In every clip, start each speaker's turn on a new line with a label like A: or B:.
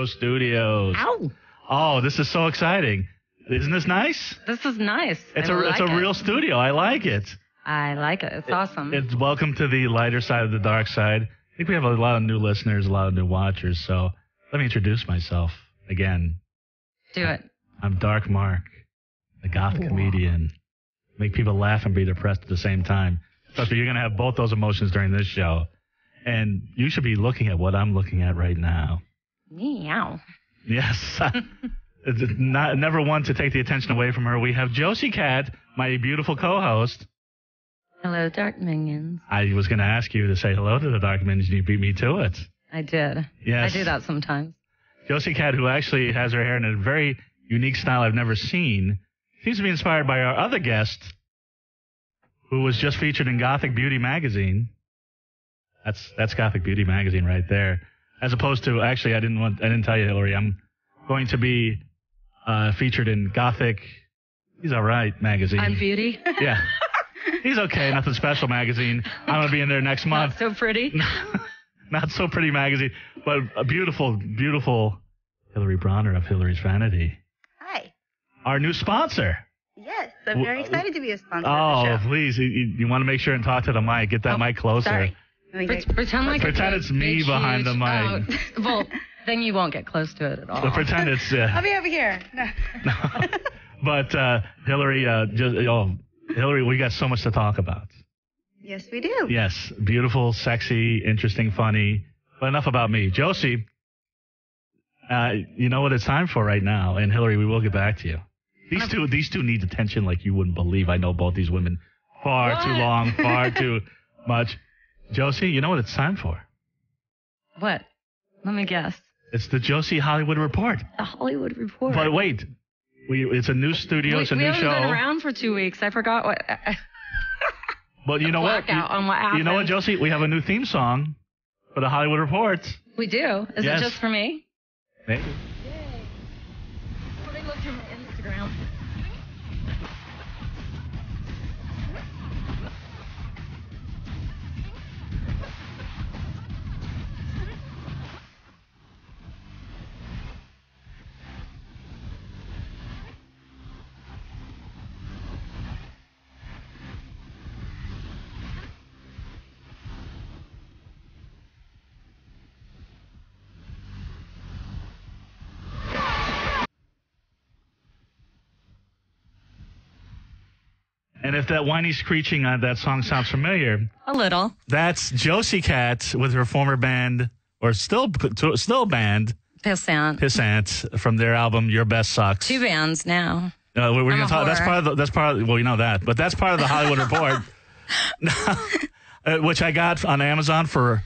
A: Studios.
B: Ow.
A: Oh, this is so exciting. Isn't this nice?
B: This is nice.
A: It's a real studio. I like it.
B: I like it. It's awesome.
A: It's welcome to the lighter side of the dark side. I think we have a lot of new listeners, a lot of new watchers. So let me introduce myself again.
B: Do it.
A: I'm Dark Mark, the goth comedian. Make people laugh and be depressed at the same time. So you're going to have both those emotions during this show. And you should be looking at what I'm looking at right now.
B: Meow.
A: Yes. Never one to take the attention away from her. We have Josi Cat, my beautiful co-host.
B: Hello, Dark Minions.
A: I was going to ask you to say hello to the Dark Minions, and you beat me to it.
B: I did.
A: Yes.
B: I do that sometimes.
A: Josi Cat, who actually has her hair in a very unique style I've never seen, seems to be inspired by our other guest, who was just featured in Gothic Beauty magazine. That's Gothic Beauty magazine right there. As opposed to, actually, I didn't tell you, Hilary, I'm going to be featured in Gothic. He's all right magazine.
B: I'm Beauty.
A: Yeah. He's okay. Nothing special magazine. I'm going to be in there next month.
B: Not so pretty.
A: Not so pretty magazine, but a beautiful, beautiful Hilary Branner of Hilary's Vanity.
C: Hi.
A: Our new sponsor.
C: Yes, I'm very excited to be a sponsor
A: of
C: of the show.
A: Please. You want to make sure and talk to the mic. Get that mic closer.
B: Sorry. Pretend
A: it's me behind the mic.
B: Well, then you won't get close to it at all.
A: So pretend it's...
C: I'll be over here. No.
A: But Hilary, Hilary, we got so much to talk about.
C: Yes, we do.
A: Yes, beautiful, sexy, interesting, funny. But enough about me. Josi, you know what it's time for right now. And Hilary, we will get back to you. These two need attention like you wouldn't believe. I know both these women far too long, far too much. Josi, you know what it's time for?
B: What? Let me guess.
A: It's the Josi Hollywood Report.
B: The Hollywood Report.
A: But wait, it's a new studio, it's a new show.
B: We haven't been around for 2 weeks. I forgot what...
A: But you know what?
B: On what happened.
A: You know what, Josi? We have a new theme song for the Hollywood Report.
B: We do? Is it just for me?
A: Maybe.
B: Yay. Let me look through my Instagram.
A: And if that whiny screeching on that song sounds familiar,
B: a little.
A: That's Josi Cat with her former band, or still band, Pissant, from their album Your Best Sucks.
B: 2 bands now.
A: We're going to talk. That's part of. Well, you know that, but that's part of the Hollywood Report, which I got on Amazon for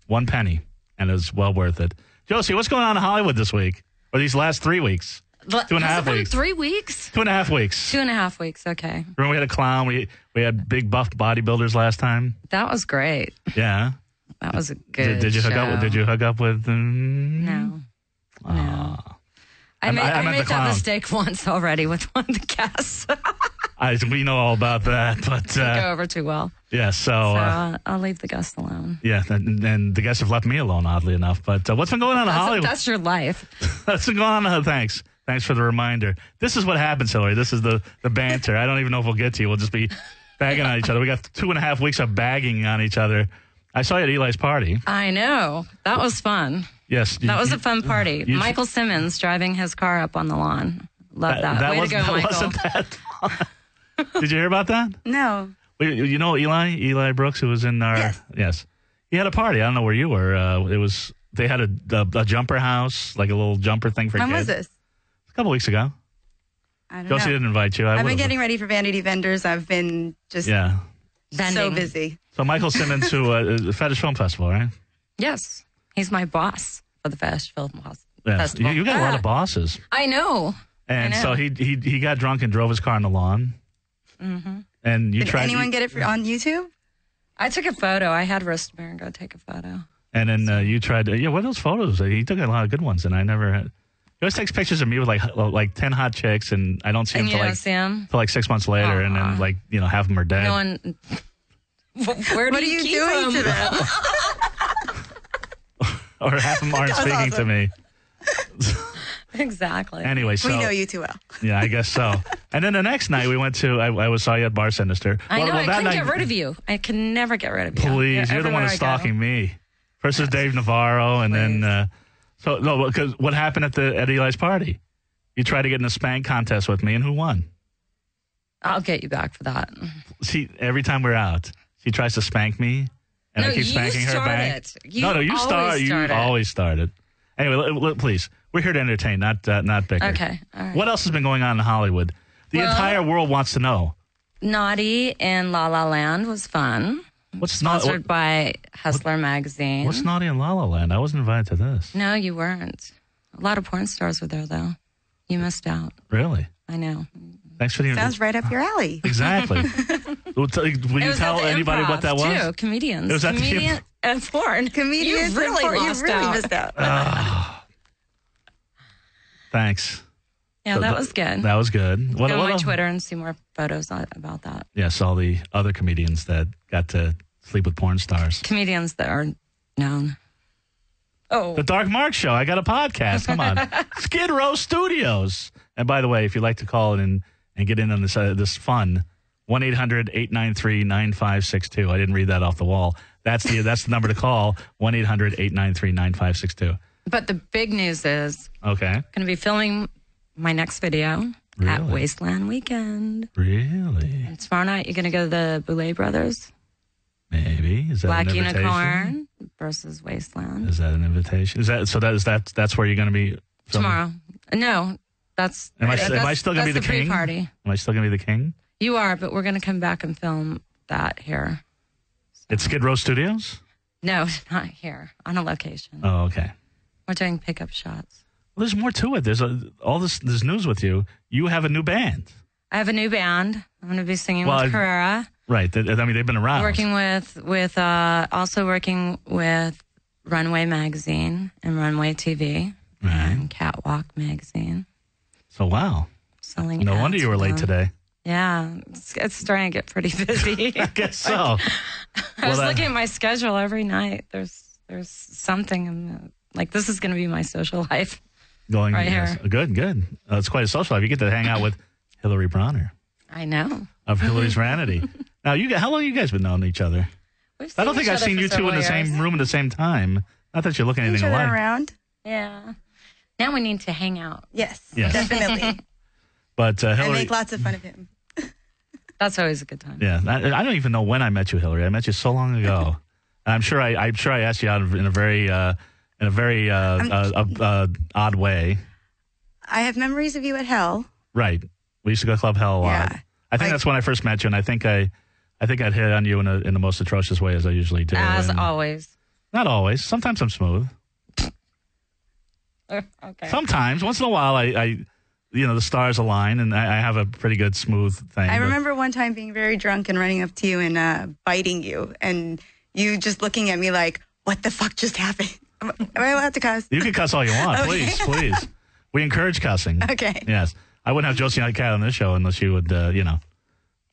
A: 1 penny, and it was well worth it. Josi, what's going on in Hollywood this week, or these last 3 weeks? 2.5 weeks.
B: 3 weeks?
A: 2.5 weeks.
B: 2.5 weeks, okay.
A: Remember we had a clown? We had big buff bodybuilders last time.
B: That was great.
A: Yeah.
B: That was a good
A: Did you
B: show.
A: hook up with?
B: No. No. I made that mistake once already with one of the guests.
A: We know all about that, but
B: didn't go over too well.
A: Yeah, so
B: I'll leave the guests alone.
A: Yeah, and the guests have left me alone, oddly enough. But what's been going on in Hollywood?
B: That's your life.
A: That's been going on. Thanks for the reminder. This is what happens, Hilary. This is the banter. I don't even know if we'll get to you. We'll just be bagging on each other. We got 2.5 weeks of bagging on each other. I saw you at Eli's party.
B: I know. That was fun.
A: Yes.
B: That was a fun party. Michael Simmons driving his car up on the lawn. Love that. Way to go, Michael.
A: Wasn't that fun. Did you hear about that?
C: No.
A: You know Eli Brooks, who was in our... Yes. He had a party. I don't know where you were. They had a jumper house, like a little jumper thing for kids.
C: When was this?
A: A couple weeks ago.
C: I don't know.
A: Josi didn't invite you.
C: I've been getting ready for Vanity Vendors. I've been just so busy.
A: So Michael Simmons, who Fetish Film Festival, right?
B: Yes. He's my boss for the Fetish Film Festival.
A: Yes. You got a lot of bosses.
B: I know.
A: And so he got drunk and drove his car on the lawn.
B: Mm-hmm.
A: And
C: Did anyone get it on YouTube?
B: I took a photo. I had Rosemary go take a photo.
A: And then you tried to, what are those photos? He took a lot of good ones, and I never had. He always takes pictures of me with like 10 hot chicks, and I don't see him till like 6 months later, and then half of them are dead.
B: No one. Where do you keep them?
A: Or half of them aren't speaking to me.
B: Exactly.
A: Anyway, so
C: we know you too well.
A: Yeah, I guess so. And then the next night we went to, I saw you at Bar Sinister.
B: I know, I couldn't get rid of you. I can never get rid of you.
A: Please, you're the one who's stalking me. First is Dave Navarro, and then, because what happened at Eli's party? You tried to get in a spank contest with me, and who won?
B: I'll get you back for that.
A: See, every time we're out, she tries to spank me, and I keep spanking her back. You always started. Anyway, please, we're here to entertain, not bicker.
B: Okay, all right.
A: What else has been going on in Hollywood? The entire world wants to know.
B: Naughty in La La Land was fun. Sponsored by Hustler magazine.
A: What's Naughty in La La Land? I wasn't invited to this.
B: No, you weren't. A lot of porn stars were there, though. You missed out.
A: Really?
B: I know.
A: Thanks for the
C: Sounds right up your alley.
A: Exactly. Will you tell anybody what that was?
B: Too. Comedians.
A: It was at
B: Comedian and porn.
C: Comedians
B: you really
C: missed out.
A: Thanks.
B: Yeah, that was good.
A: That was good.
B: Go on my Twitter and see more photos about that.
A: Yes, all the other comedians that got to sleep with porn stars.
B: Comedians that are known. Oh.
A: The Dark Mark Show. I got a podcast. Come on. Skidrow Studios. And by the way, if you'd like to call in and get in on this fun, 1-800-893-9562. I didn't read that off the wall. That's the number to call, 1-800-893-9562.
B: But the big news is I'm going to be filming my next video at Wasteland Weekend.
A: Really?
B: And tomorrow night, you're going to go to the Boulet Brothers.
A: Maybe. Is that
B: Black
A: an invitation?
B: Unicorn versus Wasteland.
A: Is that an invitation? That's where you're going to be filming?
B: Tomorrow. No, that's...
A: Am I still going to be the king?
B: Pre-party.
A: Am I still going to be the king?
B: You are, but we're going to come back and film that here. So.
A: It's Skidrow Studios?
B: No, not here. On a location.
A: Oh, okay.
B: We're doing pickup shots.
A: Well, there's more to it. There's all this news with you. You have a new band.
B: I have a new band. I'm going to be singing with Carrera.
A: Right. I mean, they've been around.
B: Working also working with Runway magazine and Runway TV and Catwalk magazine.
A: So, wow.
B: Selling
A: no wonder you were late today.
B: Yeah. It's starting to get pretty busy.
A: I guess so.
B: I was looking at my schedule every night. There's something this is going to be my social life.
A: Going
B: right here.
A: Good. It's quite a social life. You get to hang out with Hilary Branner.
B: I know.
A: Of Hilary's Vanity. Now, how long have you guys been knowing each other?
B: I
A: don't think I've seen you two in the same room at the same time. Not that you're looking anything alike.
C: Around.
B: Yeah. Now we need to hang out.
C: Yes. Definitely.
A: But Hilary,
C: I make lots of fun of him.
B: That's always a good time.
A: Yeah. I don't even know when I met you, Hilary. I met you so long ago. I'm sure I asked you out in a very odd way. I
C: have memories of you at Hell.
A: Right. We used to go to Club Hell a lot.
C: Yeah.
A: I think that's when I first met you, and I think I'd hit on you in the most atrocious way, as I usually do.
B: As always.
A: Not always. Sometimes I'm smooth.
B: Okay.
A: Sometimes. Once in a while, I the stars align, and I have a pretty good smooth thing.
C: I remember one time being very drunk and running up to you and biting you, and you just looking at me like, what the fuck just happened? Am I allowed to cuss?
A: You can cuss all you want.
C: Okay.
A: Please. We encourage cussing.
C: Okay.
A: Yes. I wouldn't have Josie and Cat on this show unless you would,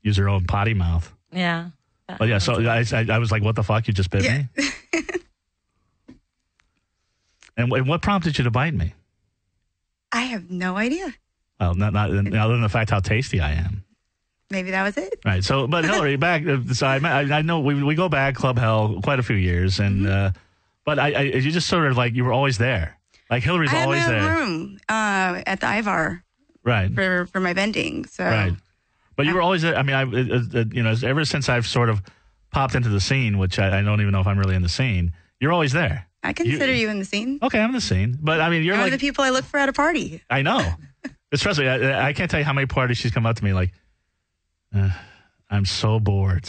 A: use her own potty mouth.
B: Yeah.
A: But yeah, so I was like, what the fuck? You just bit me? And what prompted you to bite me?
C: I have no idea.
A: Well, not other than the fact how tasty I am.
C: Maybe that was it.
A: Right. So, but Hilary, back. So I know we go back Club Hell quite a few years, and but you just sort of you were always there. Like Hilary's always there.
C: I had my room at the Ivar.
A: Right.
C: For my vending. So.
A: Right. But you were always there. I mean, ever since I've sort of popped into the scene, which I don't even know if I'm really in the scene, you're always there.
C: I consider you in the scene.
A: Okay, I'm in the scene. But I mean, you're
C: one of the people I look for at a party.
A: I know. Trust me, I can't tell you how many parties she's come up to me like, I'm so bored.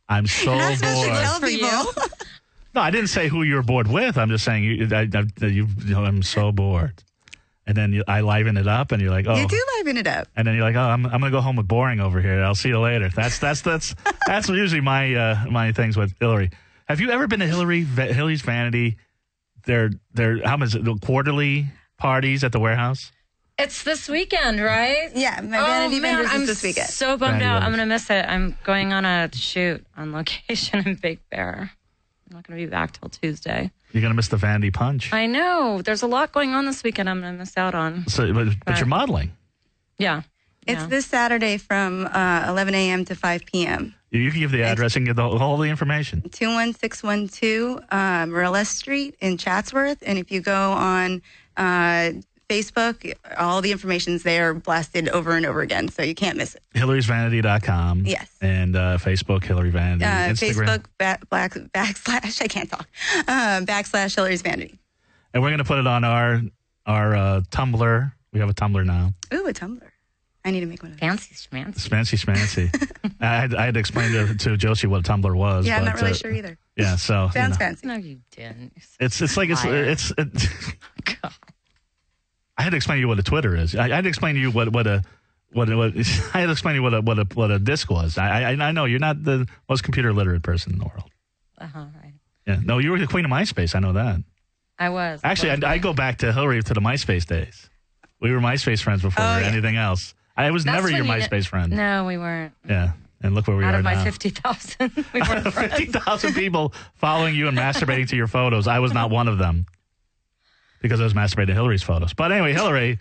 A: I'm so bored.
C: Tell people.
A: No, I didn't say who you're bored with. I'm just saying I'm so bored. And then I liven it up, and you're like, oh.
C: You do liven it up.
A: And then you're like, oh, I'm going to go home with boring over here. I'll see you later. That's usually my things with Hilary. Have you ever been to Hilary's Vanity? Their how much the quarterly parties at the warehouse?
B: It's this weekend, right?
C: Yeah, my Vanity Vendors is this weekend.
B: So bummed out. I'm going to miss it. I'm going on a shoot on location in Big Bear. I'm not going to be back till Tuesday.
A: You're going to miss the Vanity Punch.
B: I know. There's a lot going on this weekend I'm going to miss out on.
A: So, but you're modeling.
B: Yeah.
C: It's this Saturday from 11 a.m. to 5 p.m.
A: You can give the address and give all the information.
C: 21612 Morella Street in Chatsworth. And if you go on Facebook, all the information's there, blasted over and over again, so you can't miss it.
A: Hilary'sVanity.com.
C: Yes.
A: And Facebook, Hilary Vanity. Instagram.
C: Facebook, backslash, I can't talk, backslash Hilary's Vanity.
A: And we're going to put it on our Tumblr. We have a Tumblr now.
C: Ooh, a Tumblr. I need to make one of those.
B: Fancy schmancy.
A: Fancy schmancy. I had to explain to Josi what a Tumblr was.
C: Yeah, I'm not really sure either.
A: Yeah, so.
C: Sounds fancy.
B: No, you didn't.
A: It's like it's
B: God.
A: I had to explain to you what a Twitter is. I had to explain to you what I had to explain to you what a disc was. I know you're not the most computer literate person in the world.
B: Right.
A: Yeah. No, you were the queen of MySpace. I know that.
B: I was.
A: Actually, I go back to Hilary to the MySpace days. We were MySpace friends before anything else. I was never your MySpace friend.
B: No, we weren't.
A: Yeah. And look where we are now.
B: Out of my 50,000, we weren't friends.
A: 50,000 people following you and masturbating to your photos. I was not one of them because I was masturbating to Hilary's photos. But anyway, Hilary,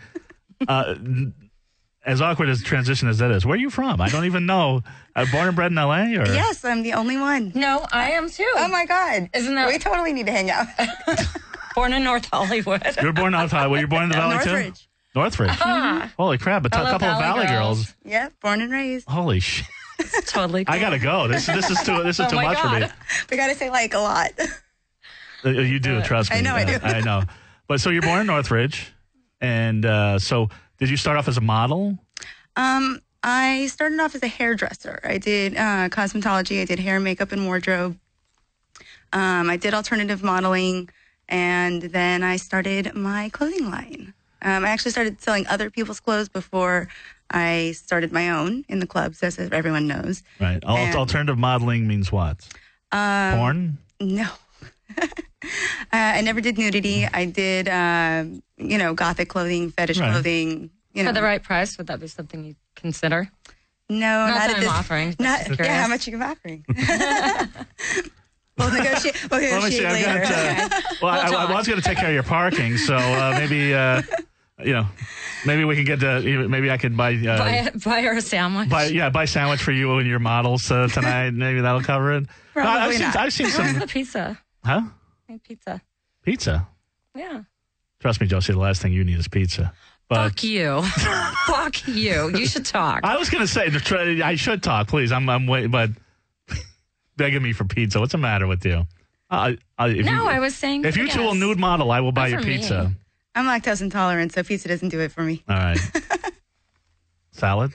A: as awkward as transition as that is, where are you from? I don't even know. Born and bred in L.A.? Or?
C: Yes, I'm the only one.
B: No, I am too.
C: Oh, my God.
B: Isn't that...
C: We totally need to hang out.
B: Born in North Hollywood.
A: You were born in North Hollywood. You were born in the Valley,
C: Northridge.
A: too? Northridge. Holy crap. A couple of Valley girls.
C: Yep, born and raised.
A: Holy shit.
B: It's totally cool.
A: I got to go. This is too much for me.
C: We got to say like a lot.
A: You do, trust me.
C: I know I do.
A: I know. But so you're born in Northridge. And so did you start off as a model?
C: I started off as a hairdresser. I did cosmetology. I did hair, makeup, and wardrobe. I did alternative modeling. And then I started my clothing line. I actually started selling other people's clothes before I started my own in the clubs, as everyone knows.
A: Right. Alternative modeling means what? Porn?
C: No. I never did nudity. I did, gothic clothing, fetish clothing.
B: For the right price, would that be something you consider?
C: No,
B: not
C: that
B: I'm offering.
C: Yeah, how much are you offering? We'll negotiate later.
A: I was going to take care of your parking, so maybe maybe we can get maybe I could buy
B: her a sandwich.
A: Buy sandwich for you and your models tonight. Maybe that'll cover it.
C: Probably
A: I've seen some.
B: Where's the pizza?
A: Huh?
B: I need pizza.
A: Pizza?
B: Yeah.
A: Trust me, Josi. The last thing you need is pizza. But
B: fuck you. Fuck you. You should talk.
A: I was going to say I should talk, please. I'm waiting, but. Begging me for pizza. What's the matter with you?
B: I was saying.
A: If you two will nude model, I will buy you pizza.
C: I'm lactose intolerant, so pizza doesn't do it for me.
A: All right. Salad?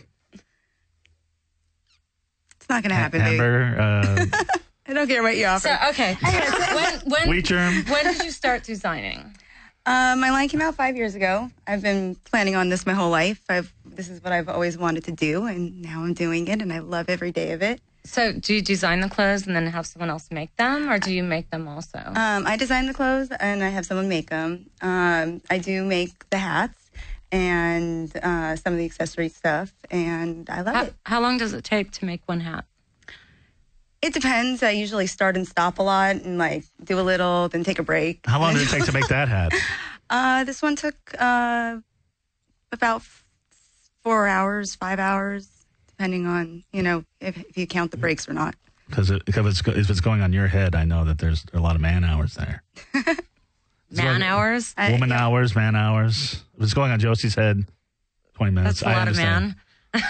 C: It's not going to happen,
A: Hamburger?
C: I don't care what you offer.
B: So, okay.
A: Wheat germ?
B: When did you start designing?
C: My line came out 5 years ago. I've been planning on this my whole life. This is what I've always wanted to do, and now I'm doing it, and I love every day of it.
B: So do you design the clothes and then have someone else make them, or do you make them also?
C: I design the clothes and I have someone make them. I do make the hats and some of the accessory stuff, and I love it.
B: How long does it take to make one hat?
C: It depends. I usually start and stop a lot and do a little, then take a break.
A: How long did it take to make that hat?
C: This one took about 4 hours, 5 hours. Depending on, if you count the breaks or not. Because
A: if it's going on your head, I know that there's a lot of man hours there.
B: Man hours?
A: Woman hours, man hours. If it's going on Josi's head, 20 minutes.
B: That's a lot of man.
C: I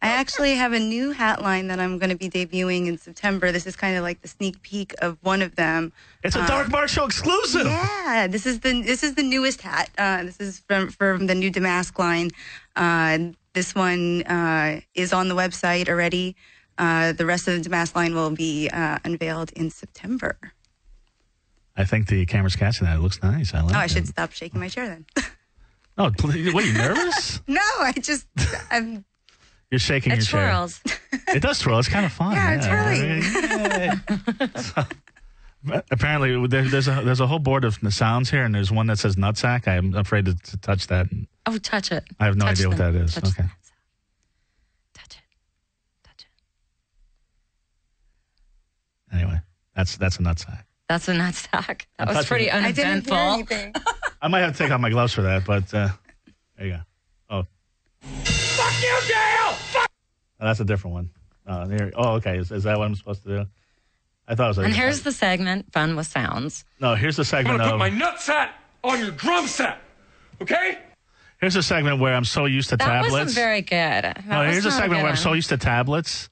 C: actually have a new hat line that I'm going to be debuting in September. This is kind of like the sneak peek of one of them.
A: It's a Dark Bar Show exclusive.
C: Yeah, this is the newest hat. This is from the new Damask line. This one is on the website already. The rest of the Damask line will be unveiled in September.
A: I think the camera's catching that. It looks nice. I like it.
C: I should stop shaking my chair then.
A: Oh, what, are you nervous?
C: No, I'm...
A: You're shaking your chair. It twirls. It does twirl. It's kind of fun.
C: Yeah, it's twirling.
A: Apparently, there's a whole board of sounds here, and there's one that says nutsack. I'm afraid to touch that.
B: Oh, touch it.
A: I have no idea what that is.
B: Touch
A: okay.
B: Touch it.
A: Anyway, that's a nutsack.
B: That's a nutsack. That was pretty uneventful.
C: I didn't hear anything.
A: I might have to take off my gloves for that, but there you go. Oh.
D: Fuck you, Dale! Fuck!
A: Oh, that's a different one. Okay. Is that what I'm supposed to do? I thought it was.
B: And here's the segment, Fun with Sounds.
A: No, here's the segment
D: I'm going to put my nutsack on your drum set, okay?
A: Here's a segment where I'm so used to tablets.
B: That wasn't very good.
A: Here's a segment where I'm so used to tablets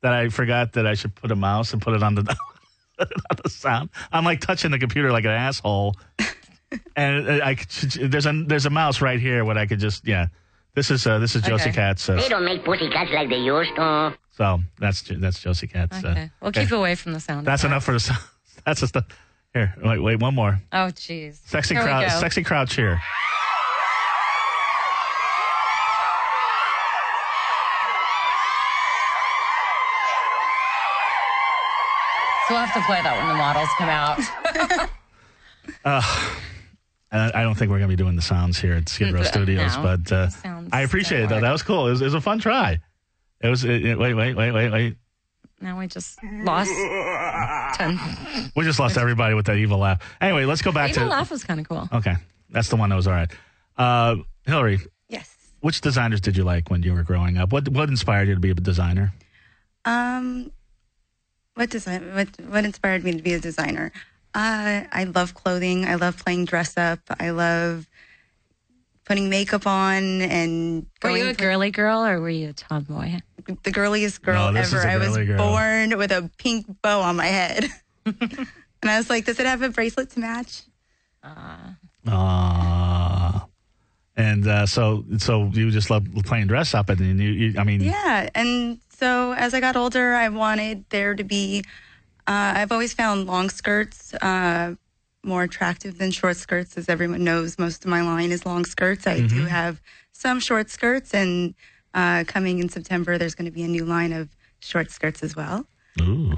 A: that I forgot that I should put a mouse and put it on the on the sound. I'm like touching the computer like an asshole. And there's a mouse right here where I could just This is Josie Katz.
E: They don't make pussycats like they used to.
A: So that's Josie Katz.
B: Okay, we'll keep away from the sound.
A: That's enough for the sound. That's just here. Wait, one more.
B: Oh, jeez.
A: Sexy crowd cheer.
B: So we'll have to play that when the models come out.
A: I don't think we're going to be doing the sounds here at Skidrow Studios, but I appreciate it, though. That was cool. It was a fun try. It was. Wait.
B: Now we just lost 10.
A: We just lost everybody with that evil laugh. Anyway, let's go back to...
B: Evil laugh was kind of cool.
A: Okay. That's the one that was all right. Hilary.
C: Yes.
A: Which designers did you like when you were growing up? What inspired you to be a designer?
C: What inspired me to be a designer? I love clothing. I love playing dress up. I love putting makeup on and going.
B: Were you a girly girl or were you a tomboy?
C: The girliest girl ever. I was born with a pink bow on my head. And I was like, does it have a bracelet to match? And
A: so you just love playing dress up, and
C: yeah. And so as I got older, I wanted there to be. I've always found long skirts more attractive than short skirts, as everyone knows. Most of my line is long skirts. I do have some short skirts, and coming in September, there's going to be a new line of short skirts as well.
A: Ooh.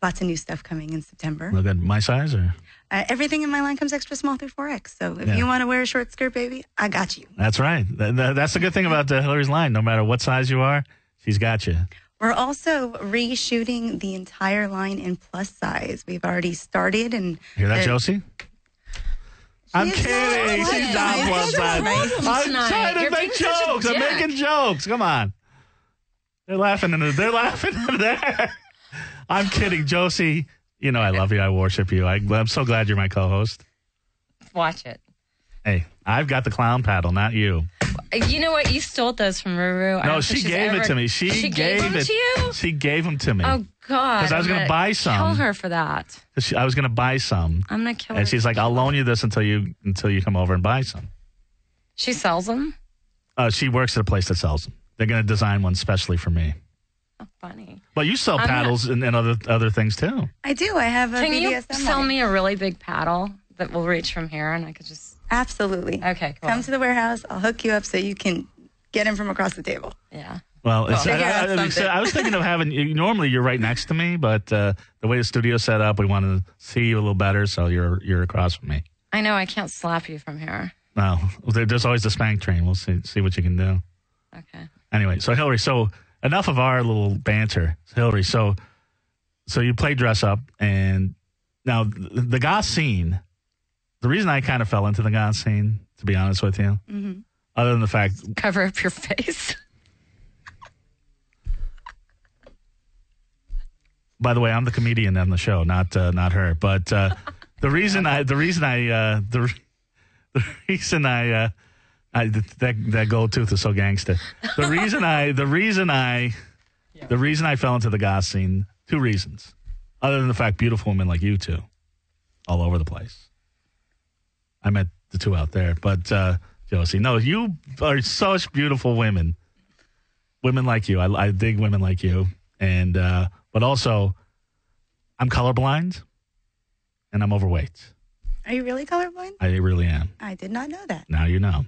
C: Lots of new stuff coming in September.
A: Look at my size, or
C: everything in my line comes extra small through 4X. So if you want to wear a short skirt, baby, I got you.
A: That's right. That's the good thing about Hilary's line. No matter what size you are, she's got you.
C: We're also reshooting the entire line in plus size. We've already started. And
A: hear that, Josie? I'm kidding. She's not plus size. I'm trying to make jokes. I'm making jokes. Come on. They're laughing in there. I'm kidding, Josie. You know I love you. I worship you. I'm so glad you're my co-host.
B: Watch it.
A: Hey, I've got the clown paddle, not you.
B: You know what? You stole those from Ruru.
A: No, she gave it to me. She gave them to you? She gave them to me.
B: Oh, God.
A: Because I was going to buy some.
B: Kill her for that.
A: I was going to buy some.
B: I'm going to kill her.
A: And she's like, I'll loan you this until you come over and buy some.
B: She sells them?
A: She works at a place that sells them. They're going to design one specially for me.
B: Oh, funny.
A: But you sell paddles and other things, too.
C: I do. I have a
B: Can
C: BDSM
B: you sell me a really big paddle that will reach from here and I could just...
C: Absolutely.
B: Okay, cool.
C: Come to the warehouse. I'll hook you up so you can get him from across the table.
B: Yeah.
A: Well, I was thinking of having... Normally, you're right next to me, but the way the studio's set up, we want to see you a little better, so you're across from me.
B: I know. I can't slap you from here.
A: No. There's always the spank train. We'll see what you can do.
B: Okay.
A: Anyway, so Hilary, enough of our little banter. Hilary, so you play dress up, and now the goth scene... The reason I kind of fell into the goth scene, to be honest with you, other than the fact...
B: Cover up your face.
A: By the way, I'm the comedian on the show, not her. But the reason that gold tooth is so gangster. The reason I fell into the goth scene, 2 reasons. Other than the fact beautiful women like you two, all over the place. I met the 2 out there, but Josie, no, you are such beautiful women. Women like you, I dig women like you, and but also, I'm colorblind, and I'm overweight.
C: Are you really colorblind?
A: I really am.
C: I did not know that.
A: Now you know,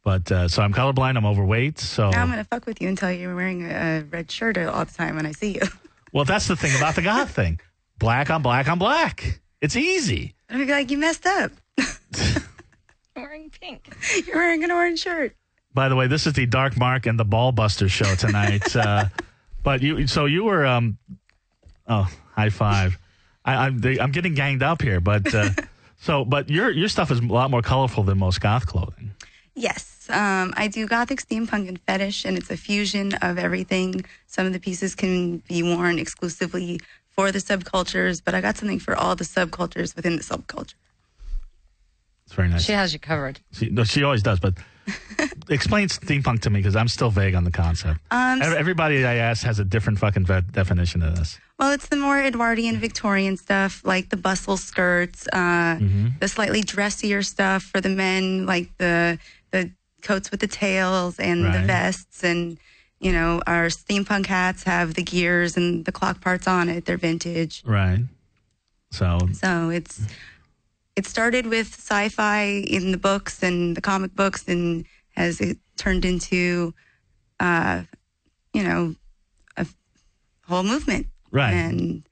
A: but so I'm colorblind. I'm overweight. So
C: now I'm gonna fuck with you and tell you you're wearing a red shirt all the time when I see you.
A: Well, that's the thing about the goth thing. Black on black on black. It's easy.
C: I'd be like, you messed up.
B: I'm wearing pink.
C: You're wearing an orange shirt.
A: By the way, this is the Dark Mark and the Ballbuster show tonight. But you were, high five. I'm getting ganged up here, but but your stuff is a lot more colorful than most goth clothing.
C: Yes, I do gothic, steampunk, and fetish, and it's a fusion of everything. Some of the pieces can be worn exclusively for the subcultures, but I got something for all the subcultures within the subculture.
A: It's very nice.
B: She has you covered.
A: She always does, but explain steampunk to me because I'm still vague on the concept. Everybody I ask has a different fucking definition of this.
C: Well, it's the more Edwardian, Victorian stuff, like the bustle skirts, the slightly dressier stuff for the men, like the coats with the tails and the vests, and our steampunk hats have the gears and the clock parts on it. They're vintage.
A: Right. So it started with sci-fi in the books and the comic books, and has it turned into, a whole movement. Right.
C: And,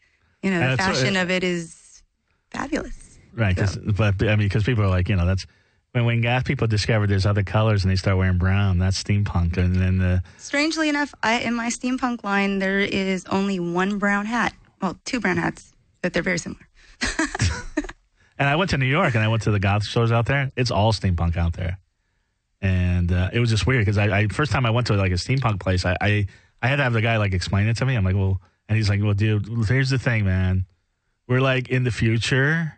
C: the fashion of it is fabulous.
A: Right. Because people are like, that's when goth people discover there's other colors and they start wearing brown, that's steampunk. And then
C: strangely enough, in my steampunk line, there is only one brown hat. Well, two brown hats, but they're very similar.
A: And I went to New York and I went to the goth stores out there. It's all steampunk out there. And it was just weird because I first time I went to like a steampunk place, I had to have the guy like explain it to me. I'm like, well, and he's like, well, dude, here's the thing, man. We're like in the future,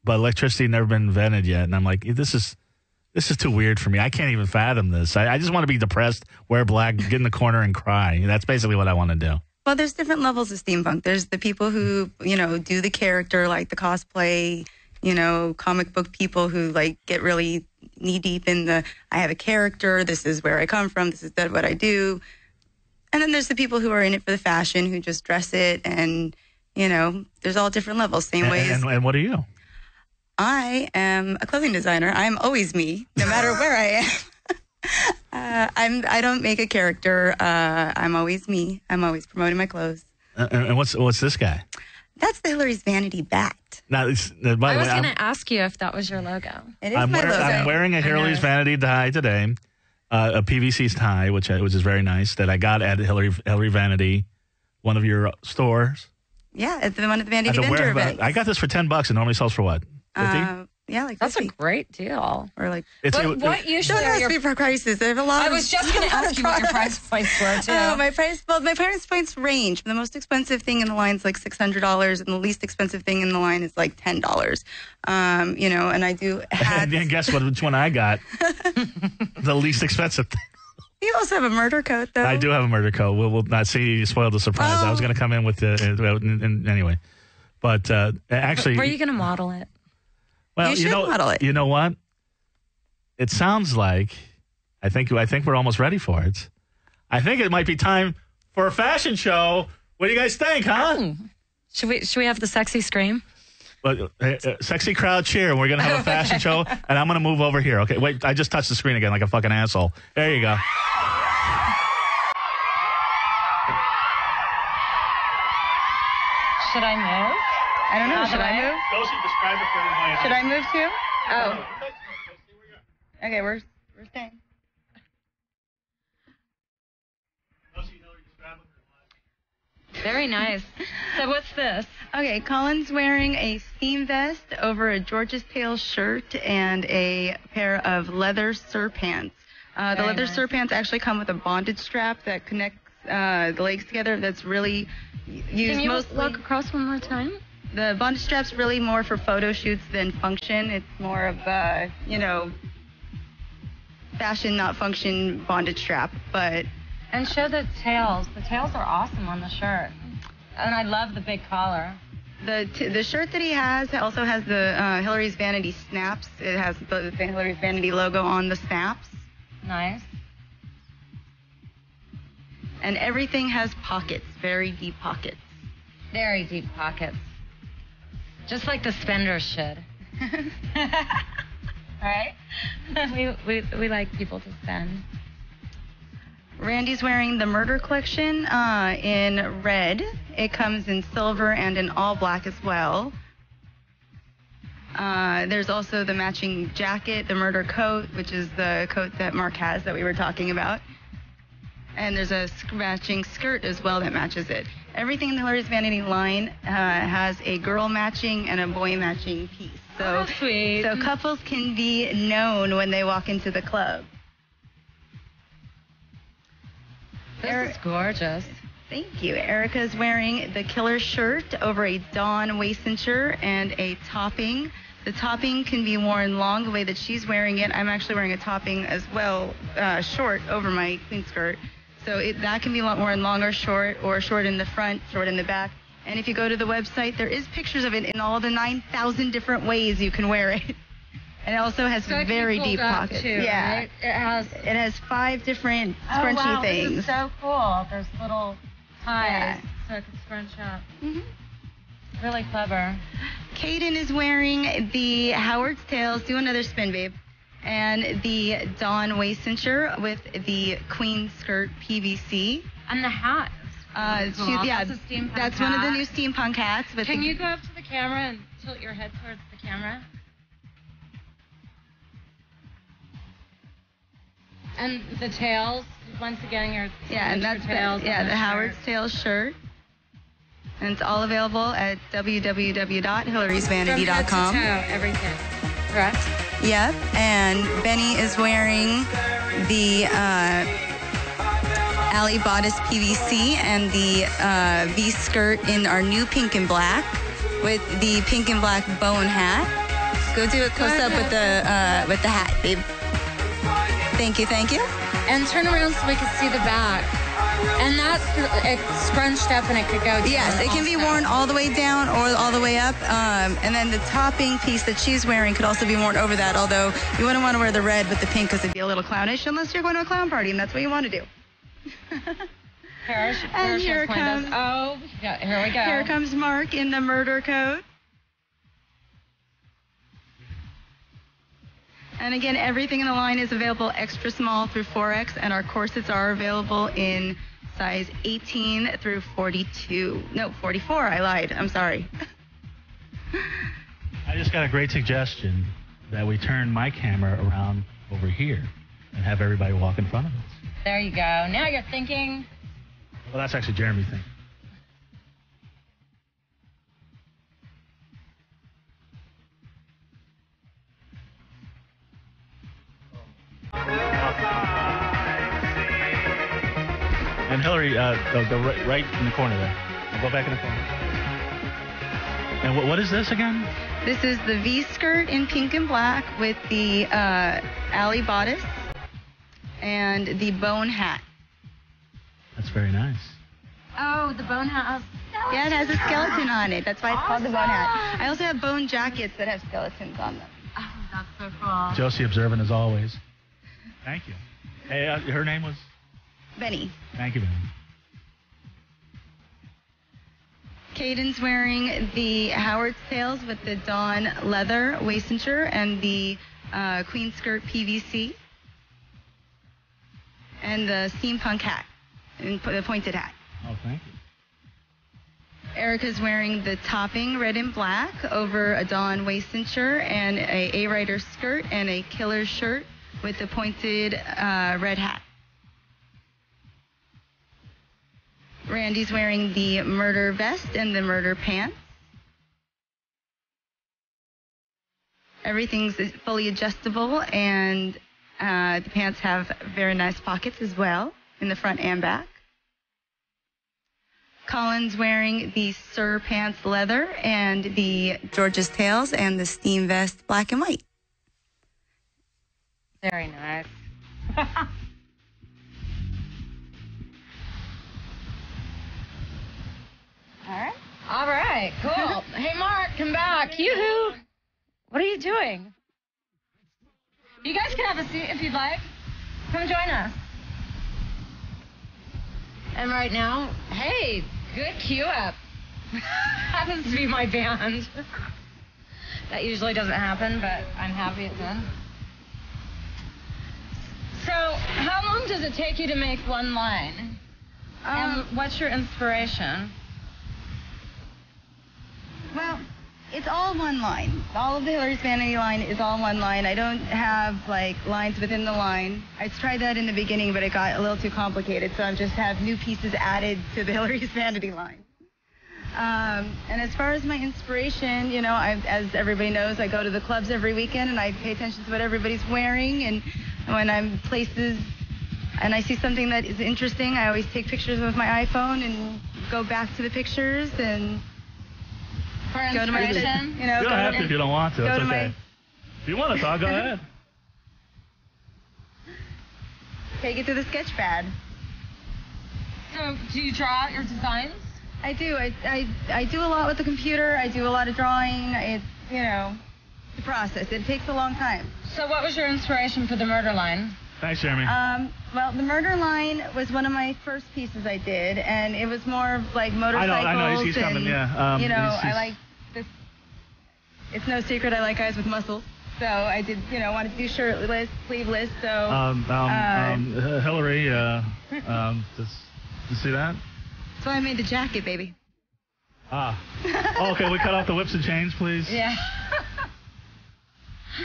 A: but electricity never been invented yet. And I'm like, this is too weird for me. I can't even fathom this. I just want to be depressed, wear black, get in the corner and cry. That's basically what I want to do.
C: Well, there's different levels of steampunk. There's the people who, do the character, like the cosplay, comic book people who like get really knee deep in I have a character. This is where I come from. This is what I do. And then there's the people who are in it for the fashion, who just dress it. And, there's all different levels. Same way as.
A: And what are you?
C: I am a clothing designer. I'm always me, no matter where I am. I don't make a character. I'm always me. I'm always promoting my clothes.
A: And what's this guy?
C: That's the Hilary's Vanity bat.
B: Now, I was going to ask you if that was your logo.
C: It is my logo.
A: I'm wearing a Hilary's Vanity tie today, a PVC tie, which is very nice, that I got at Hilary Vanity, one of your stores.
C: Yeah, at the one at the Vanity Vendor event.
A: I got this for $10. It normally sells for what? 50?
C: Yeah, like 50.
B: That's a great deal.
C: Or like
B: what usually
C: don't ask me for prices. They have a lot.
B: I was just going to ask you what your price points were too.
C: My price points range. The most expensive thing in the line is like $600, and the least expensive thing in the line is like $10. And I do hats.
A: And guess which one I got? The least expensive thing.
C: You also have a murder coat, though. I
A: do have a murder coat. We'll not see. You spoiled the surprise. I was going to come in with anyway, but actually,
B: were you going to model it?
A: Well,
C: you should model it.
A: You know what? It sounds like I think we're almost ready for it. I think it might be time for a fashion show. What do you guys think, huh?
B: Should we have the sexy scream?
A: Well, sexy crowd cheer, and we're going to have a fashion show, and I'm going to move over here. Okay, wait, I just touched the screen again like a fucking asshole. There you go.
B: Should I move?
C: I don't know. Should I move?
A: Josi, describe it for everybody.
C: Should I move too? Oh. Okay, we're staying.
B: Very nice. So what's this?
C: Okay, Colin's wearing a steam vest over a George's Tale shirt and a pair of leather surpants. The leather surpants actually come with a bondage strap that connects the legs together. That's really used
B: mostly.
C: Can you
B: walk across one more time?
C: The bondage strap's really more for photo shoots than function. It's more of fashion, not function bondage strap.
B: And show the tails. The tails are awesome on the shirt. And I love the big collar.
C: The shirt that he has also has the Hilary's Vanity snaps. It has the Hilary's Vanity logo on the snaps.
B: Nice.
C: And everything has pockets, very deep pockets.
B: Very deep pockets. Just like the spenders should. Right? We like people to spend.
C: Randy's wearing the Murder Collection in red. It comes in silver and in all black as well. There's also the matching jacket, the Murder coat, which is the coat that Mark has that we were talking about. And there's a matching skirt as well that matches it. Everything in the Hilary's Vanity line has a girl matching and a boy matching piece. So,
B: sweet.
C: So couples can be known when they walk into the club.
B: This is gorgeous.
C: Thank you. Erica's wearing the killer shirt over a Dawn waist cincher and a topping. The topping can be worn long the way that she's wearing it. I'm actually wearing a topping as well, short over my queen skirt. So that can be worn long or short in the front, short in the back. And if you go to the website, there is pictures of it in all the 9,000 different ways you can wear it. And it also has very deep pockets.
B: Too,
C: yeah,
B: right? It has
C: 5 different scrunchy things.
B: This is so cool. There's little ties so it can scrunch up.
C: Mm-hmm.
B: Really clever.
C: Kaden is wearing the Howard's Tails. Do another spin, babe. And the Dawn waist cincher with the queen skirt PVC.
B: And the hat.
C: That's one of the new steampunk hats. But
B: can you go up to the camera and tilt your head towards the camera? And the tails, once again, your
C: and that's
B: tails.
C: the Howard's Tails shirt. And it's all available at www.hilarysvanity.com.
B: From head to toe, everything. Correct?
C: Yep. And Benny is wearing the alley bodice PVC and the V-skirt in our new pink and black with the pink and black bone hat. Go do a close-up with the hat, babe. Thank you.
B: And turn around so we can see the back. And it's scrunched up and it could go down.
C: Yes, it can be worn all the way down or all the way up. And then the topping piece that she's wearing could also be worn over that, although you wouldn't want to wear the red with the pink because it'd be a little clownish unless you're going to a clown party and that's what you want to do.
B: Here comes. Oh, yeah, here we go.
C: Here comes Mark in the murder coat. And again, everything in the line is available extra small through 4X, and our corsets are available in size 18 through 42. No, 44. I lied. I'm sorry.
A: I just got a great suggestion that we turn my camera around over here and have everybody walk in front of us.
B: There you go. Now you're thinking.
A: Well, that's actually Jeremy's thing. And Hilary, go right in the corner there. Go back in the corner. And what is this again?
C: This is the V-skirt in pink and black with the alley bodice and the bone hat.
A: That's very nice.
B: Oh, the bone hat.
C: Yeah, it has a skeleton on it. That's why it's called the bone hat. I also have bone jackets that have skeletons on them.
B: Oh, that's so cool.
A: Josi observant as always. Thank you. Hey, her name was?
C: Benny.
A: Thank you, Benny.
C: Caden's wearing the Howard's Tails with the Dawn leather waist cincher and the queen skirt PVC and the steampunk hat, and the pointed hat.
A: Oh, thank you.
C: Erica's wearing the topping red and black over a Dawn waist cincher and a A-Rider skirt and a killer shirt with the pointed red hat. Randy's wearing the murder vest and the murder pants. Everything's fully adjustable, and the pants have very nice pockets as well in the front and back. Colin's wearing the Sir Pants leather and the George's Tails and the steam vest black and white.
B: Very nice. All right, cool. Hey, Mark, come back. Yoo-hoo. What are you doing? You guys can have a seat if you'd like. Come join us. And right now, hey, good cue up. Happens to be my band. That usually doesn't happen, but I'm happy it did. So, how long does it take you to make one line? And what's your inspiration?
C: Well, it's all one line. All of the Hilary's Vanity line is all one line. I don't have, lines within the line. I tried that in the beginning, but it got a little too complicated, so I just have new pieces added to the Hilary's Vanity line. And as far as my inspiration, you know, as everybody knows, I go to the clubs every weekend and I pay attention to what everybody's wearing. And when I'm places and I see something that is interesting, I always take pictures with my iPhone and go back to the pictures and
B: For
C: go to my,
B: inspiration?
C: you know,
A: You don't have to if you don't want to.
C: go
A: It's
C: to
A: okay. If you want to talk, go ahead.
C: take it to the sketch pad.
B: So, do you draw out your designs?
C: I do. I do a lot with the computer. I do a lot of drawing. It's, you know, the process. It takes a long time.
B: So, what was your inspiration for the murder line?
A: Thanks, Jeremy.
C: Well, the murder line was one of my first pieces I did, and it was more like motorcycles.
A: I know. He's
C: and,
A: coming, yeah.
C: you know,
A: he's-
C: I like this. It's no secret I like guys with muscles. So I did, you know, wanted to do shirtless, sleeveless. So
A: Hilary, you see that?
C: so I made the jacket, baby.
A: Ah. Okay, we cut off the whips and chains, please.
B: Yeah.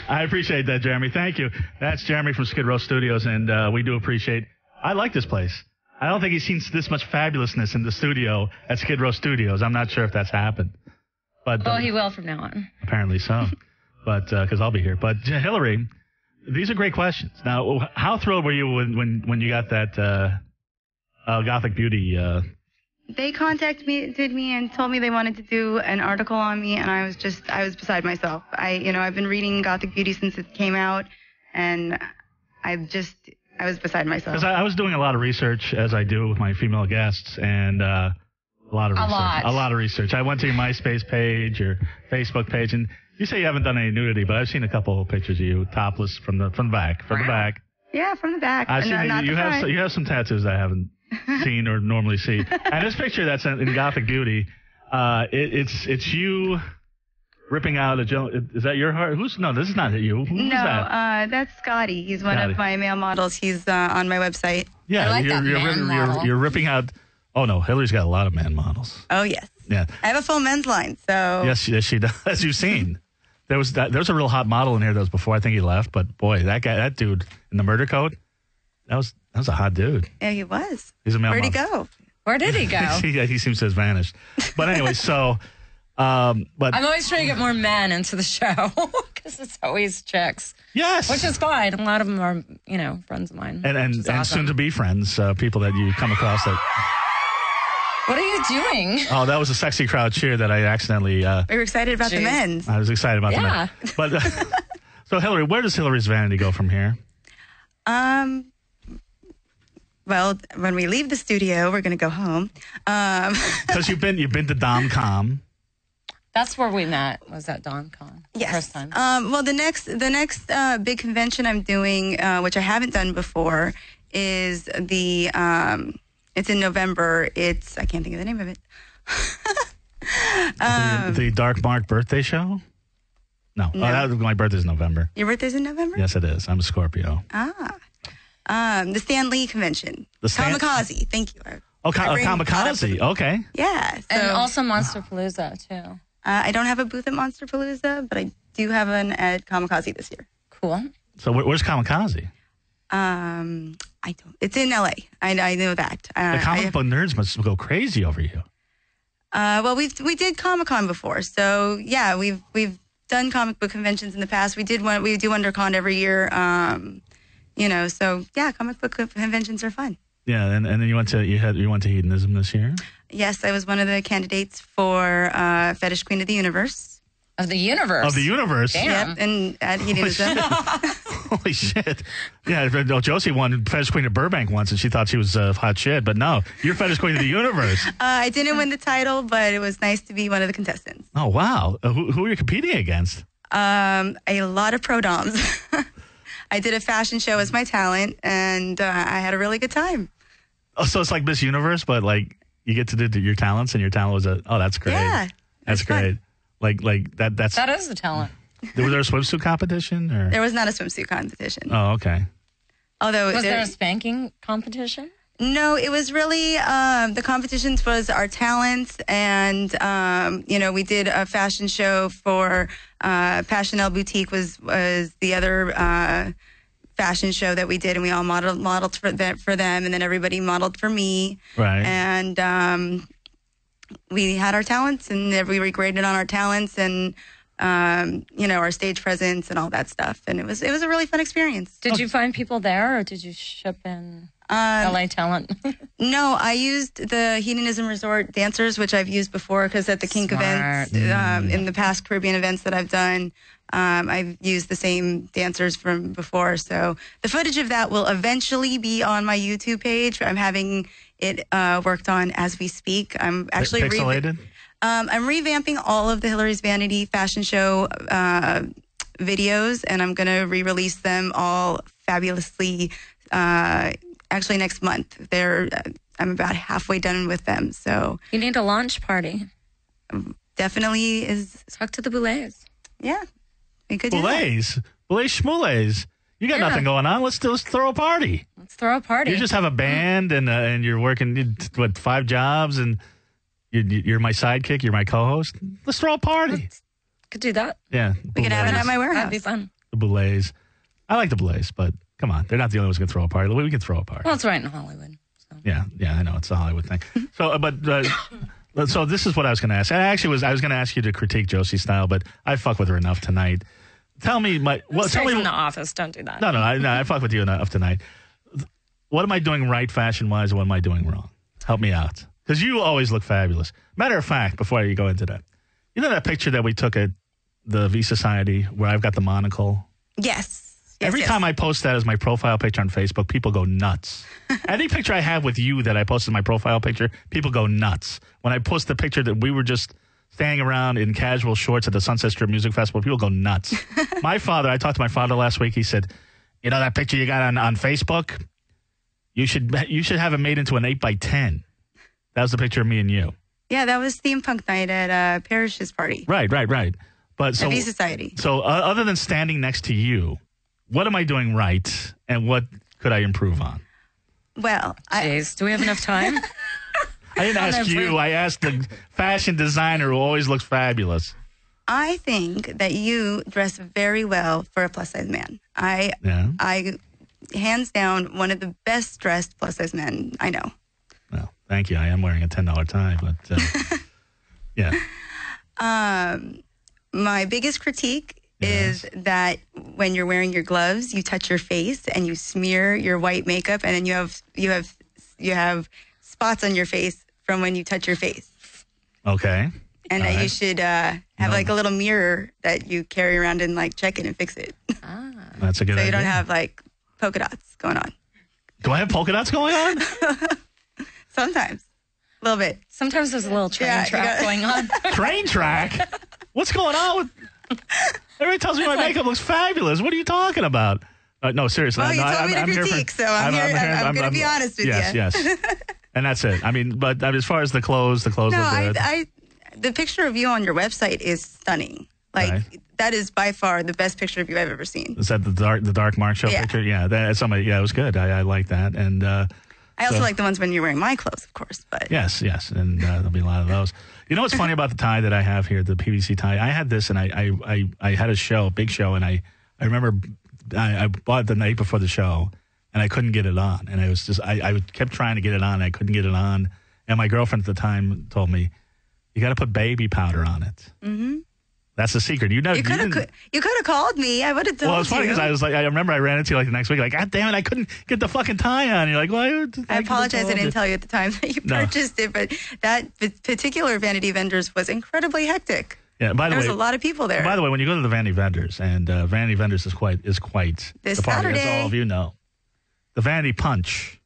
A: I appreciate that, Jeremy. Thank you. That's Jeremy from Skidrow Studios, and we do appreciate. I like this place. I don't think he's seen this much fabulousness in the studio at Skidrow Studios. I'm not sure if that's happened, but
B: Well, he will from now on.
A: apparently so. But because I'll be here. But Hilary, these are great questions. Now, how thrilled were you when you got that Gothic Beauty?
C: They contacted me and told me they wanted to do an article on me, and I was beside myself. I've been reading Gothic Beauty since it came out, and I was beside myself.
A: Because I was doing a lot of research, as I do with my female guests, and a lot of research. I went to your MySpace page, your Facebook page, and you say you haven't done any nudity, but I've seen a couple of pictures of you topless from the back. From the back.
C: Yeah, from the back.
A: I've seen
C: not
A: you
C: the front.
A: have some tattoos I haven't seen or normally see. And this picture that's in Gothic Beauty, it's you ripping out a Joe. Is that your heart? No, this is not you. Who's that?
C: That's Scotty. He's one
A: Scotty.
C: of my male models. He's on my website.
A: Yeah,
B: I like that man model.
A: you're ripping out. Oh no, Hilary's got a lot of man models.
C: Oh yes.
A: Yeah.
C: I have a full men's line. So
A: Yes, she does. As you've seen, there was a real hot model in here that was before I think he left. But boy, that dude in the murder coat, that was a hot dude.
C: Yeah, he was.
A: He's a male
C: Where'd he
A: model.
C: go?
B: Where did he go?
A: he seems to have vanished. But anyway, so, but
B: I'm always trying to get more men into the show because it's always chicks,
A: yes,
B: which is fine. A lot of them are, friends of mine.
A: and
B: awesome.
A: soon to be friends, people that you come across that.
B: What are you doing?
A: Oh, that was a sexy crowd cheer that I accidentally.
C: We were excited about the
B: Jeez.
C: men's.
A: I was excited about
B: Yeah.
A: that. But so Hilary, where does Hilary's Vanity go from here?
C: Well, when we leave the studio, we're going to go home.
A: Because you've been to DomCom.
B: That's where we met. Was at DonCon?
C: Yes.
B: First time.
C: Well, the next big convention I'm doing, which I haven't done before, is it's in November. I can't think of the name of it.
A: The Dark Mark birthday show? No.
C: No.
A: My birthday's November.
C: Your birthday's in November?
A: Yes, it is. I'm a Scorpio.
C: The Stan Lee convention.
A: Stan-
C: Kamikaze. Thank you.
A: Oh,
C: My brain caught up
A: Kamikaze.
C: with-
A: Okay.
C: Yeah. So,
B: and also Monsterpalooza, too.
C: I don't have a booth at Monsterpalooza, but I do have one at Kamikaze this year.
B: Cool.
A: So where's Kamikaze?
C: I don't. It's in LA. I know that.
A: The comic book nerds must go crazy over you.
C: Well, we did Comic-Con before, so yeah, we've done comic book conventions in the past. We do WonderCon every year. So yeah, comic book conventions are fun.
A: Yeah, and then you went to Hedonism this year.
C: Yes, I was one of the candidates for Fetish Queen of the Universe.
B: Of the universe.
A: Of the universe.
B: Damn.
C: Yep, and at Hedonism.
A: Holy shit. Yeah, Josi won Fetish Queen of Burbank once, and she thought she was hot shit. But no, you're Fetish Queen of the universe.
C: I didn't win the title, but it was nice to be one of the contestants.
A: Oh, wow. Who are you competing against?
C: A lot of pro-doms. I did a fashion show as my talent, and I had a really good time.
A: Oh, so it's like Miss Universe, but like you get to do your talents, and your talent was that's great.
C: Yeah.
A: That's great.
C: Fun.
A: Like that's.
B: That is the talent.
A: Was there a swimsuit competition? Or?
C: There was not a swimsuit competition.
A: Oh, okay.
C: Although
B: Was there a spanking competition?
C: No, it was really the competitions was our talents, and we did a fashion show for Passionelle Boutique was the other fashion show that we did, and we all modeled for them, and then everybody modeled for me.
A: Right.
C: And we had our talents, and we were graded on our talents and, our stage presence and all that stuff. And it was a really fun experience.
B: Did you find people there, or did you ship in LA talent?
C: No, I used the Hedonism Resort dancers, which I've used before because at the Kink events, in the past Caribbean events that I've done, I've used the same dancers from before. So the footage of that will eventually be on my YouTube page. I'm having it worked on as we speak. I'm actually
A: pixelated.
C: I'm revamping all of the Hilary's Vanity fashion show videos, and I'm going to re-release them all fabulously. Actually, next month. I'm about halfway done with them. So
B: you need a launch party.
C: Definitely is.
B: Talk to the Boulets.
C: Yeah, we could do
A: Boulets, schmoulays. You got nothing going on. Let's throw a party.
B: Let's throw a party.
A: You just have a band and you're working 5 jobs and you're my sidekick. You're my co-host. Let's throw a party.
B: Could do that.
A: Yeah,
C: we could have it at my warehouse.
B: That'd be fun.
A: The Boulets. I like the Boulets, but come on, they're not the only ones who can throw a party. We can throw a party.
B: Well, it's right in Hollywood. So.
A: Yeah, I know it's a Hollywood thing. So this is what I was going to ask. I was going to ask you to critique Josi's style, but I fuck with her enough tonight. Tell me
B: from the office. Don't do that.
A: No, I fuck with you enough tonight. What am I doing right fashion-wise, and what am I doing wrong? Help me out. Because you always look fabulous. Matter of fact, before you go into that, you know that picture that we took at the V Society where I've got the monocle?
C: Yes.
A: Every time I post that as my profile picture on Facebook, people go nuts. Any picture I have with you that I posted my profile picture, people go nuts. When I post the picture that we were just standing around in casual shorts at the Sunset Strip Music Festival, people go nuts. I talked to my father last week. He said, you know that picture you got on Facebook? You should have it made into an 8x10. That was the picture of me and you.
C: Yeah, that was Steampunk night at Parrish's party.
A: Right. But so,
C: at V Society.
A: So other than standing next to you, what am I doing right, and what could I improve on?
C: Well,
B: Jeez, do we have enough time?
A: I didn't ask you. I asked the fashion designer who always looks fabulous.
C: I think that you dress very well for a plus-size man. I hands down, one of the best dressed plus-size men I know.
A: Well, thank you. I am wearing a $10 tie, but yeah.
C: My biggest critique is that when you're wearing your gloves, you touch your face and you smear your white makeup, and then you have spots on your face from when you touch your face.
A: Okay.
C: And that you should have like a little mirror that you carry around and like check it and fix it.
A: That's a good idea.
C: So you don't have like polka dots going on.
A: Do I have polka dots going on?
C: Sometimes. A little bit.
B: Sometimes there's a little train track going on.
A: Train track? What's going on with... Everybody tells me my makeup looks fabulous. What are you talking about? No, seriously.
C: Well, you told me to critique, so I'm going to be honest with you.
A: Yes. And that's it. I mean, but as far as the clothes look good.
C: The picture of you on your website is stunning. Like, that is by far the best picture of you I've ever seen.
A: Is that the Dark Mark show picture? Yeah, it was good. I like that. And
C: I also like the ones when you're wearing my clothes, of course. But
A: yes, and there'll be a lot of those. You know what's funny about the tie that I have here, the PVC tie? I had this, and I had a big show, and I remember I bought it the night before the show, and I couldn't get it on. And I was just, I kept trying to get it on, and I couldn't get it on. And my girlfriend at the time told me, you got to put baby powder on it. Mm-hmm. That's the secret. You could
C: have called me. I would have told you.
A: Well, it's funny because I remember I ran into you like the next week, like, God damn it, I couldn't get the fucking tie on. You're like, well,
C: I apologize. I didn't tell you at the time that you purchased it, but that particular Vanity Vendors was incredibly hectic.
A: Yeah. By the way,
C: there was a lot of people there.
A: By the way, when you go to the Vanity Vendors, and Vanity Vendors is quite
C: this
A: the party.
C: Saturday.
A: As all of you know, the Vanity Punch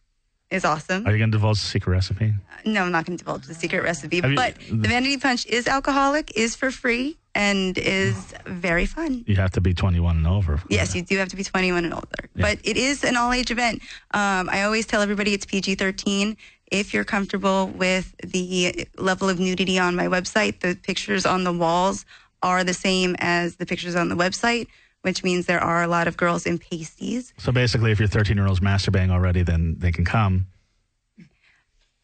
C: is awesome.
A: Are you going to divulge the secret recipe?
C: No, I'm not going to divulge the secret recipe. But the Vanity Punch is alcoholic, is for free, and is very fun.
A: You have to be 21 and over.
C: Yes, you do have to be 21 and older. Yeah. But it is an all-age event. I always tell everybody it's PG-13. If you're comfortable with the level of nudity on my website, the pictures on the walls are the same as the pictures on the website, which means there are a lot of girls in pasties.
A: So basically, if your 13-year-old's masturbating already, then they can come.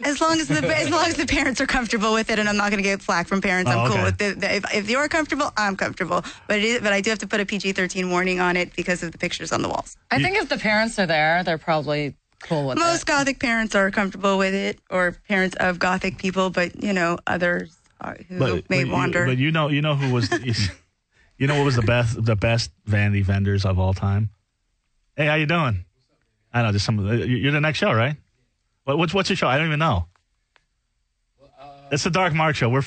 C: As long as the parents are comfortable with it, and I'm not going to get flack from parents, I'm cool with it. If you're comfortable, I'm comfortable. But I do have to put a PG-13 warning on it because of the pictures on the walls.
B: I think if the parents are there, they're probably cool with
C: Most
B: it.
C: Gothic parents are comfortable with it, or parents of Gothic people, but others who may wander.
A: But you know who was you know what was the best vanity vendors of all time? Hey, how you doing? I know, just you're the next show, right? What's your show? I don't even know. It's the Dark Mark show. You're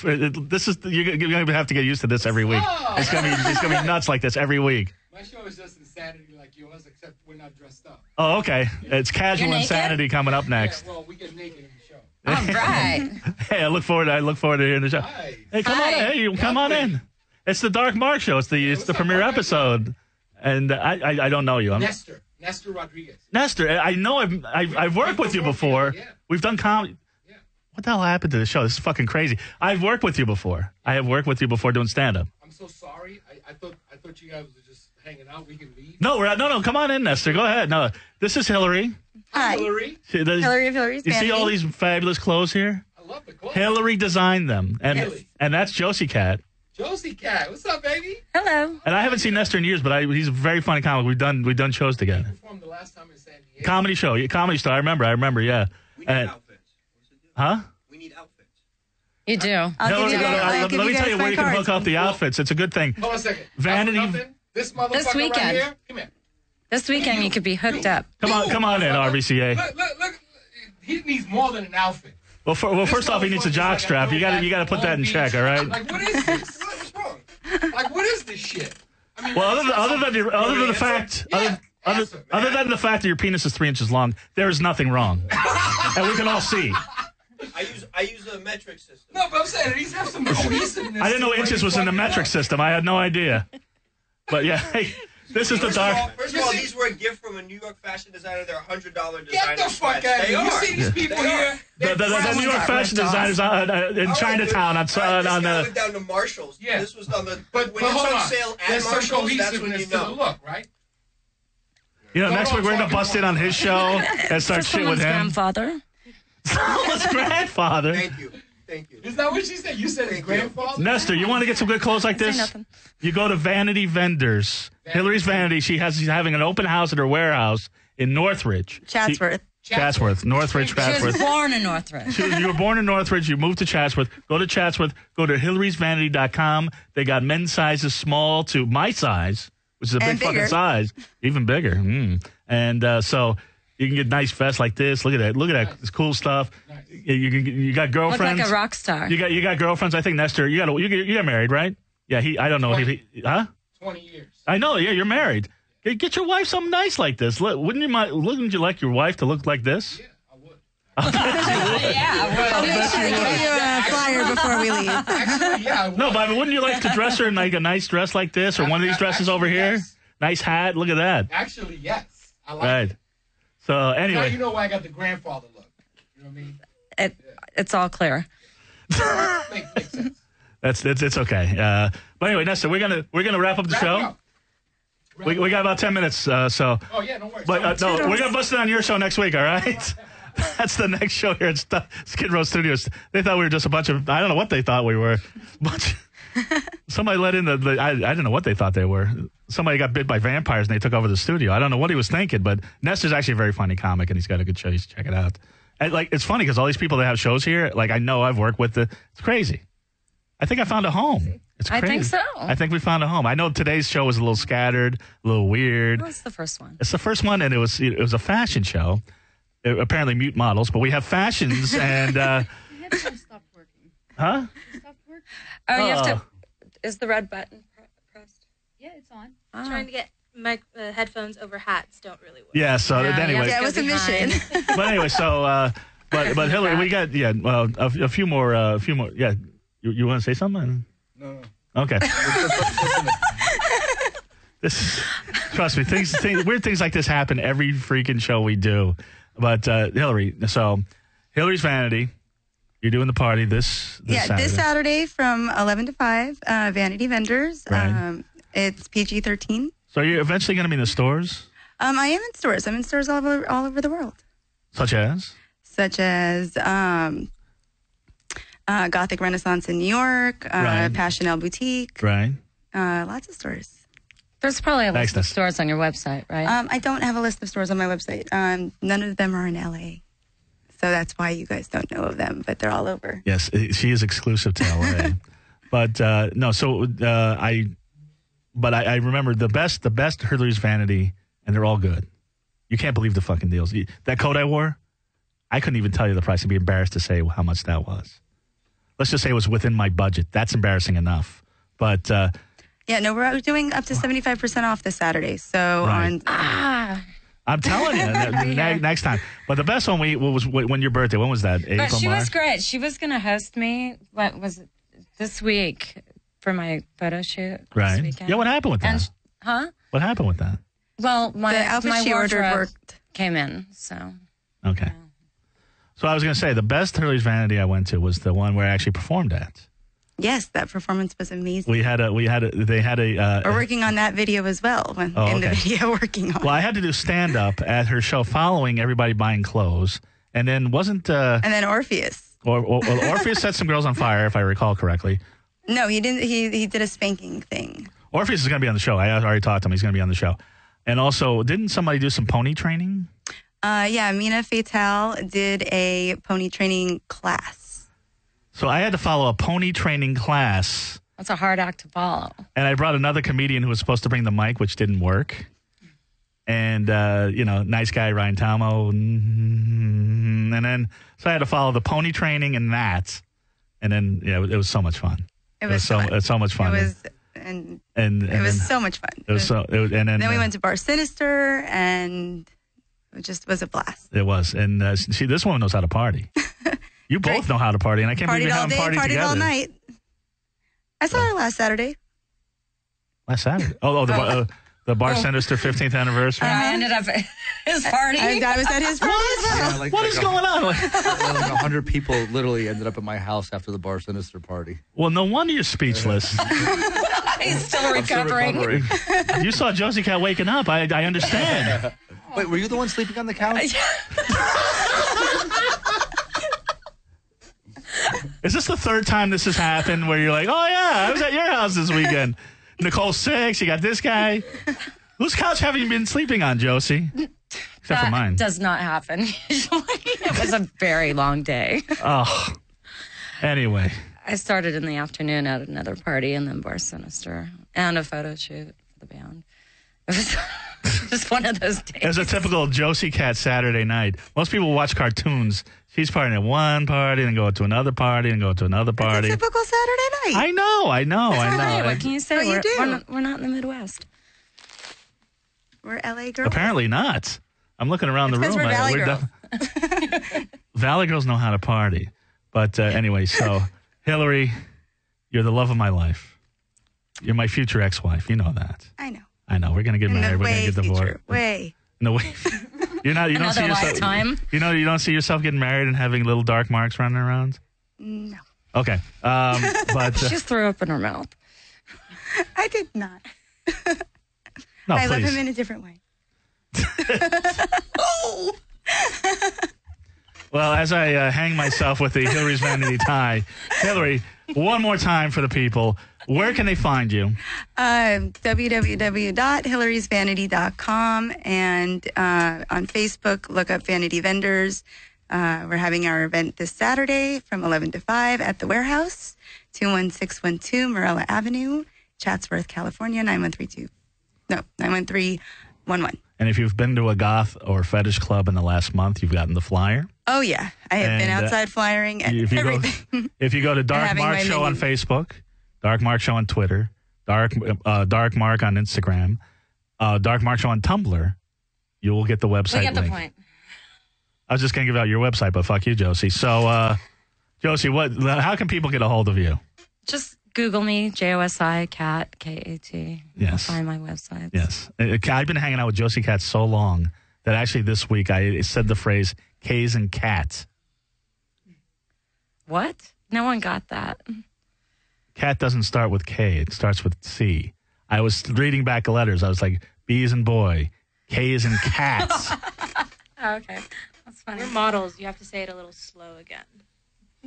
A: gonna have to get used to this every week.
F: Oh.
A: It's gonna be nuts like this every week.
F: My show is just insanity like yours, except we're not dressed up.
A: Oh, okay. It's casual
B: You're
A: insanity coming up next.
F: Yeah, well, we get naked in the show.
B: All right.
A: Hey, I look forward to hearing the show.
F: Hi.
A: Hey, come on in. Hey, you come on in. It's the Dark Mark show. It's the premiere episode, and I don't know you.
F: Nestor Rodriguez.
A: Nestor, I know I've worked with you before.
F: Yeah.
A: We've done comedy.
F: Yeah.
A: What the hell happened to the show? This is fucking crazy. I've worked with you before. I have worked with you before doing stand-up.
F: I'm so sorry. I thought you guys were just hanging out. We can leave.
A: No, no. Come on in, Nestor. Go ahead. No, this is Hilary.
C: Hi.
F: Hilary.
C: Hilary of Hilary's
A: You see
C: Vanity.
A: all these fabulous clothes here?
F: I love the clothes.
A: Hilary designed them,
F: Really?
A: and that's Josi Cat.
F: Josie Cat. What's up, baby?
B: Hello.
A: And I haven't seen Nestor in years, but he's a very funny comic. We've done shows
F: You
A: together.
F: performed the last time in San Diego.
A: Comedy show, comedy star. I remember. Yeah.
G: We need outfits.
A: Huh?
G: We need outfits.
B: You do.
C: I'll give you guys,
A: let me tell you where you can hook up the outfits. It's a good thing.
F: Hold on a second.
A: Vanity.
F: Nothing. This motherfucker
B: This weekend.
F: right here. Come here.
B: This weekend you could be hooked up.
A: Come on in, RBCA.
F: Look. He needs more than an outfit.
A: Well, first off, he needs a jock strap. You got to put that in check, all right?
F: Like, what is this? What's wrong? Like, what is this shit? I mean,
A: Well, other than the fact that your penis is 3 inches long, there is nothing wrong, and we can all see.
G: I use a metric system.
F: No, but I'm saying these have some cohesiveness.
A: I didn't know inches was in the metric system. I had no idea. But yeah, hey, this is the dark.
G: First of all, these were a gift from a New York fashion designer. They're $100 designer.
F: Get the fuck out of here! You see these people here?
A: The New York fashion designers in Chinatown on
G: This guy
A: the.
G: went down to Marshalls.
F: Yeah.
G: This was on the.
F: But
G: when it's
F: hold
G: on
F: on.
G: sale at
F: There's some
G: Marshalls, that's when
F: cohesiveness
G: you
F: to the
G: know.
F: look, right?
A: Next week we're gonna bust in on his show and start shit with
B: Someone's
A: him.
B: grandfather.
A: Someone's grandfather.
G: Thank you.
F: Is that what she said? You said his grandfather?
A: Nestor, you want to get some good clothes like
B: Say
A: this?
B: nothing.
A: You go to Vanity Vendors. Hilary's Vanity. She's having an open house at her warehouse in Northridge.
C: Chatsworth.
A: Chatsworth. Northridge,
B: She was
A: Chatsworth.
B: born in Northridge.
A: You were born in Northridge. You moved to Chatsworth. Go to Chatsworth. Go to Hilary'sVanity.com. They got men's sizes small to my size, which is a big
C: And
A: fucking
C: bigger.
A: size. Even bigger. And so you can get nice vests like this. Look at that. Look at that. It's cool stuff. You got
B: Look
A: girlfriends.
B: like a rock star.
A: You got girlfriends. I think Nestor. You got married, right? Yeah. I don't know. Huh?
F: 20 years.
A: I know. Yeah, you're married. Get your wife something nice like this. Wouldn't you like your wife to look like this?
F: Yeah, I would.
C: I'll make sure to give you a flyer before we leave.
F: Actually, yeah, I would.
A: No, but I mean, wouldn't you like to dress her in like a nice dress like this, or one of these dresses over here?
F: Yes.
A: Nice hat. Look at that.
F: Actually, yes. I like
A: Right.
F: it.
A: So
F: Now
A: anyway,
F: you know why I got the grandfather look. You know what I mean?
B: It's all clear.
F: Makes sense.
A: it's okay. But anyway, Nestor, we're gonna wrap up the
F: Wrap it
A: show.
F: up.
A: We got about 10 minutes. So,
F: Oh, yeah, no worries.
A: but no, we're gonna bust it on your show next week. All right. That's the next show here at Skidrow Studios. They thought we were just a bunch of, I don't know what they thought we were. Somebody let in I don't know what they thought they were. Somebody got bit by vampires and they took over the studio. I don't know what he was thinking, but Nestor's actually a very funny comic and he's got a good show. You should check it out. And, it's funny because all these people that have shows here, I know I've worked with it's crazy. I think I found a home. It's crazy.
B: I think so.
A: I think we found a home. I know today's show was a little scattered, a little weird.
B: What's the first one?
A: It's the first one, and it was a fashion show. Apparently mute models, but we have fashions and.
H: The headphones stopped working.
A: Huh?
H: Stopped working?
B: Oh, you have to. Is the red button pressed?
H: Yeah, it's on.
B: Oh.
I: Trying to get headphones over hats don't really work.
A: Yeah. So anyway,
C: Yeah, it was a mission.
A: but anyway, so but Hilary, we got a few more. Yeah, you want to say something?
F: No.
A: Okay. Trust me, weird things like this happen every freaking show we do. But Hilary, so Hilary's Vanity, you're doing the party this Saturday.
C: This Saturday from 11 to 5, Vanity Vendors.
A: Right.
C: It's PG-13.
A: So you're eventually going to be in the stores,
C: I am in stores. I'm in stores all over the world,
A: such as
C: Gothic Renaissance in New York,
A: Right.
C: Passionelle Boutique,
A: right.
C: lots of stores.
B: There's probably a
A: Thanks,
B: list of
A: Ness.
B: stores on your website, right?
C: I don't have a list of stores on my website. None of them are in LA. So that's why you guys don't know of them, but they're all over.
A: Yes, she is exclusive to LA. But no, so I remember the best Hilary's Vanity, and they're all good. You can't believe the fucking deals. That coat I wore, I couldn't even tell you the price. I'd be embarrassed to say how much that was. Let's just say it was within my budget. That's embarrassing enough. But
C: yeah, no, we're doing up to 75% off this Saturday. So
A: Right. I'm telling you, next time. But the best one was when your birthday. When was that?
B: But
A: April,
B: she
A: March?
B: was great. She was going to host me. What was it? This week for my photo shoot.
A: Right.
B: This weekend.
A: Yeah, what happened with that? What happened with that?
B: Well,
C: the outfit she ordered worked.
B: Came in, so.
A: Okay. So I was going to say the best Hilary's Vanity I went to was the one where I actually performed at.
C: Yes, that performance was amazing.
A: They had a.
C: We're working on that video as well. The video working on.
A: Well, I had to do stand up at her show, following everybody buying clothes, and then wasn't.
C: And then Orpheus.
A: Orpheus set some girls on fire, if I recall correctly.
C: No, he didn't. He did a spanking thing.
A: Orpheus is going to be on the show. I already talked to him. He's going to be on the show. And also, didn't somebody do some pony training?
C: Yeah, Mina Fatal did a pony training class.
A: So I had to follow a pony training class.
B: That's a hard act to follow.
A: And I brought another comedian who was supposed to bring the mic, which didn't work. And, nice guy, Ryan Tomo. And then, so I had to follow the pony training and that. And then, it was so much fun. It was so much fun.
C: It was so much fun.
A: Then
C: we went to Bar Sinister, and it just was a blast.
A: It was. And this woman knows how to party. You both know how to party, and I can't believe you haven't partied together.
C: Partied all night. I saw her last Saturday.
A: Last Saturday? The Bar Sinister 15th anniversary.
B: I ended up at his party.
C: I was at his party as well.
A: What is going on?
F: Like 100 people literally ended up at my house after the Bar Sinister party.
A: Well, no wonder you're speechless.
B: He's still recovering.
A: You saw Josie Cat waking up. I understand.
F: Wait, were you the one sleeping on the couch?
A: Is this the third time this has happened where you're like, oh, yeah, I was at your house this weekend. Nicole's sick. You got this guy. Whose couch have you been sleeping on, Josie? Except for mine.
B: Does not happen usually. It was a very long day.
A: Oh. Anyway.
B: I started in the afternoon at another party and then Bar Sinister and a photo shoot for the band. It was just one of those days.
A: It was a typical Josie Cat Saturday night. Most people watch cartoons. She's partying at one party and go to another party and go to another party.
C: It's a typical Saturday night.
A: I know.
B: Hey, what can you say?
C: What
B: we're not in the Midwest.
C: We're LA girls.
A: Apparently not. I'm looking around the room.
C: We're Valley girls.
A: Valley girls know how to party. But anyway, so Hilary, you're the love of my life. You're my future ex-wife. You know that.
C: I know.
A: We're gonna get married. We're gonna get divorced.
C: Way.
A: No way. You don't
B: Another
A: see yourself.
B: lifetime.
A: You don't see yourself getting married and having little dark marks running around.
C: No.
A: Okay. But
B: She just threw up in her mouth.
C: I did not.
A: no,
C: I
A: please.
C: love him in a different way.
A: Well, as I hang myself with the Hilary's Vanity tie, Hilary, one more time for the people. Where can they find you?
C: www.hilarysvanity.com and on Facebook, look up Vanity Vendors. We're having our event this Saturday from 11 to 5 at the warehouse, 21612 Morella Avenue, Chatsworth, California, 91311.
A: And if you've been to a goth or fetish club in the last month, you've gotten the flyer.
C: Oh, yeah. I have been outside flyering and everything.
A: If you go to Dark Mark Show on Facebook, Dark Mark Show on Twitter, Dark Mark on Instagram, Dark Mark Show on Tumblr, you will get the website
B: We get
A: link.
B: the point.
A: I was just going to give out your website, but fuck you, Josie. So, Josie, how can people get a hold of you?
B: Just Google me, Josi Cat, K-A-T.
A: Yes.
B: You'll find my website.
A: Yes. I've been hanging out with Josie Cat so long that actually this week I said the phrase K's and Cat.
B: What? No one got that.
A: Cat doesn't start with K. It starts with C. I was reading back the letters. I was like, B is in boy, K is in cats.
I: Oh, okay. That's funny. We're models. You have to say it a little slow again.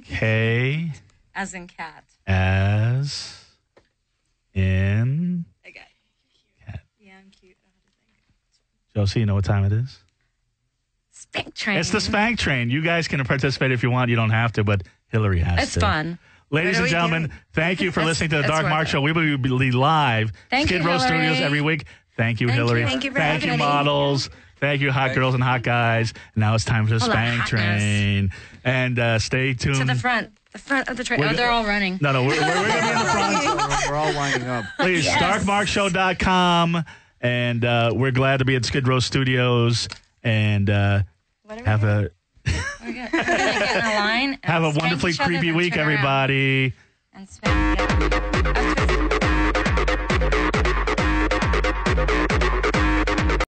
A: K
B: As in cat.
A: as in
I: Okay.
A: cat. Josi, you know what time it is?
B: Spank train.
A: It's the Spank Train. You guys can participate if you want. You don't have to, but Hilary has
B: It's
A: to.
B: fun.
A: Ladies and gentlemen, thank you for listening to the Dark Mark Show. We will be live.
B: Thank you,
A: Skidrow
B: Hilary.
A: Studios every week. Thank you, Hilary.
C: Thank you for having me.
A: models. Thank you, hot girls and hot guys. Now it's time for the
B: Hold on,
A: Spank
B: hotness.
A: Train. And stay tuned.
B: To the front. The front of the train. Oh, they're all running.
A: No, we're going to be in the front.
F: We're all lining up.
A: Please, darkmarkshow.com. And we're glad to be at Skidrow Studios. And have a...
B: We're gonna get in a line.
A: Have a
B: spank
A: wonderfully
B: each other,
A: creepy
B: then
A: week,
B: turn around
A: everybody.
B: And spank.